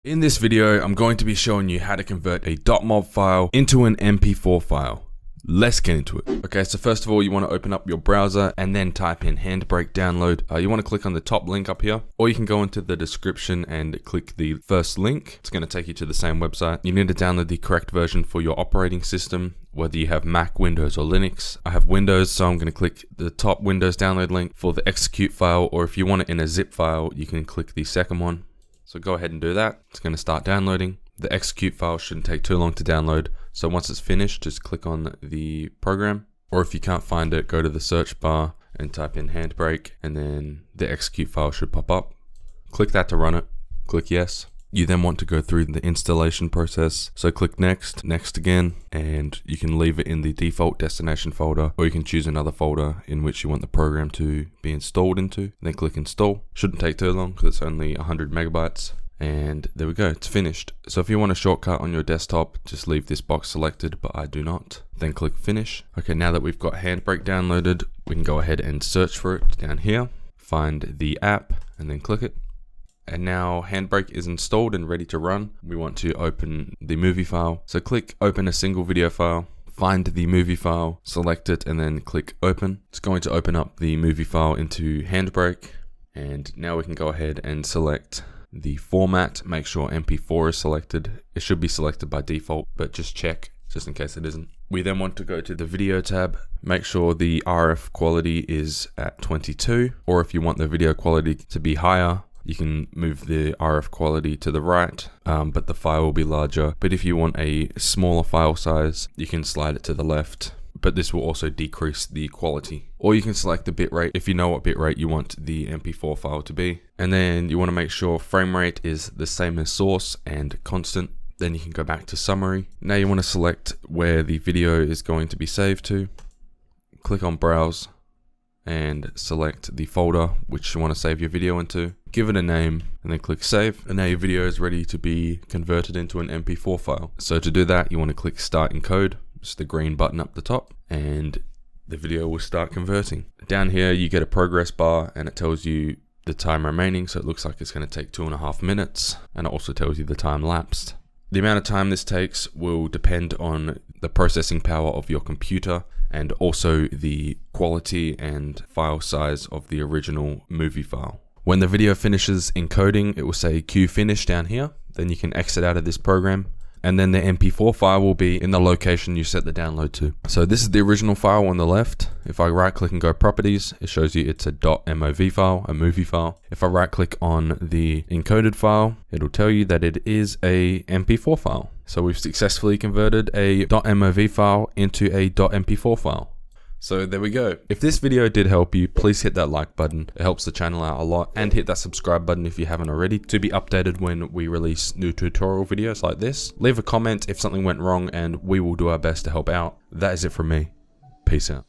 In this video, I'm going to be showing you how to convert a .mov file into an MP4 file. Let's get into it. Okay, so first of all, you want to open up your browser and then type in handbrake download. You want to click on the top link up here, or you can go into the description and click the first link. It's going to take you to the same website. You need to download the correct version for your operating system, whether you have Mac, Windows, or Linux. I have Windows, so I'm going to click the top Windows download link for the execute file, or if you want it in a zip file, you can click the second one. So go ahead and do that. It's going to start downloading. The execute file shouldn't take too long to download. So once it's finished, just click on the program. Or if you can't find it, go to the search bar and type in handbrake, and then the execute file should pop up. Click that to run it. Click yes. You then want to go through the installation process. So click next, next again, and you can leave it in the default destination folder, or you can choose another folder in which you want the program to be installed into. Then click install. Shouldn't take too long because it's only 100 megabytes. And there we go, it's finished. So if you want a shortcut on your desktop, just leave this box selected, but I do not. Then click finish. Okay, now that we've got handbrake downloaded, we can go ahead and search for it down here. Find the app and then click it. And now handbrake is installed and ready to run. We want to open the movie file. So click open a single video file, find the movie file, select it, and then click open. It's going to open up the movie file into handbrake. And now we can go ahead and select the format. Make sure MP4 is selected. It should be selected by default, but just check just in case it isn't. We then want to go to the video tab. Make sure the RF quality is at 22, or if you want the video quality to be higher, you can move the RF quality to the right, but the file will be larger. But if you want a smaller file size, you can slide it to the left, but this will also decrease the quality. Or you can select the bitrate if you know what bitrate you want the MP4 file to be. And then you want to make sure frame rate is the same as source and constant. Then you can go back to summary. Now you want to select where the video is going to be saved to. Click on browse and select the folder which you want to save your video into. Give it a name and then click save. And now your video is ready to be converted into an MP4 file. So to do that, you want to click start encode. It's the green button up the top, and the video will start converting. Down here you get a progress bar and it tells you the time remaining, so it looks like it's going to take 2.5 minutes, and it also tells you the time lapsed. The amount of time this takes will depend on the processing power of your computer and also the quality and file size of the original movie file. When the video finishes encoding, it will say Q finish down here. Then you can exit out of this program, and then the MP4 file will be in the location you set the download to. So this is the original file on the left. If I right click and go properties, it shows you it's a .mov file, a movie file. If I right click on the encoded file, it'll tell you that it is a MP4 file. So we've successfully converted a .mov file into a .mp4 file. So there we go. If this video did help you, please hit that like button. It helps the channel out a lot. And hit that subscribe button if you haven't already to be updated when we release new tutorial videos like this. Leave a comment if something went wrong and we will do our best to help out. That is it from me. Peace out.